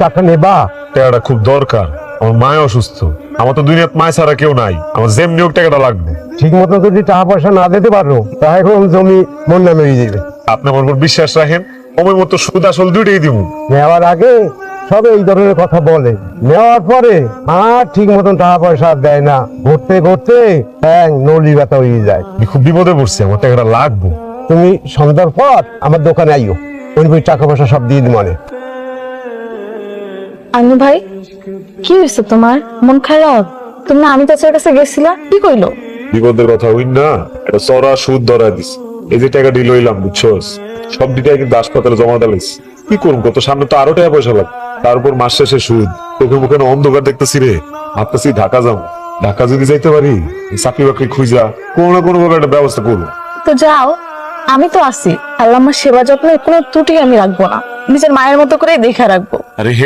টাকা নেবা? টাকাটা খুব দরকার, আমার মায় অসুস্থ, আমার তো দুনিয়াত মায় ছাড়া কেউ নাই, আমার যেমনি হোক টাকাটা লাগবে। ঠিক মতো যদি টাকা পয়সা না দিতে পারো তাহলে এখন জমি মন নামে যাবে। আপনি আমার উপর বিশ্বাস রাখেন, সময় মতো সুদ আসল দুইটাই দিব। নেওয়ার আগে সবে এই ধরনের কথা বলে, নেওয়ার পরে আর ঠিক মতন টাকা পয়সা দেয় না, ঘুরতে ঘুরতে নলি ব্যথা হয়ে যায়। আমি খুব বিপদে পড়ছি, আমার টাকাটা লাগবে। তুমি সন্ধ্যার পর আমার দোকানে আইও, ওই টাকা পয়সা সব দিয়ে দিব। মানে আনু ভাই, কি হয়েছে তোমার? মন খারাপ? তুমি না আমি চাচার কাছে গেছিলা, কি কইলো? বিপদের কথা হইন না, এটা চড়া সুদ ধরা দিস। এই যে টাকাটি লইলাম বুঝছস, সব টাকা কিন্তু হাসপাতালে জমা দিলাইছি। কি করুন, কত সামনে তো আরো টাকা পয়সা লাগবে, তার উপর মাস শেষে সুদ। চোখে মুখে না অন্ধকার দেখতেছি রে, ভাবতেছি ঢাকা যাবো। ঢাকা যদি যাইতে পারি, চাকরি বাকরি খুঁজা কোনো না কোনো ভাবে একটা ব্যবস্থা করবো। তো যাও, আমি তো আছি। আল্লাহ আমার সেবা যত্নের কোনো ত্রুটি আমি রাখবো না, নিজের মায়ের মতো করে দেখে রাখবো। আরে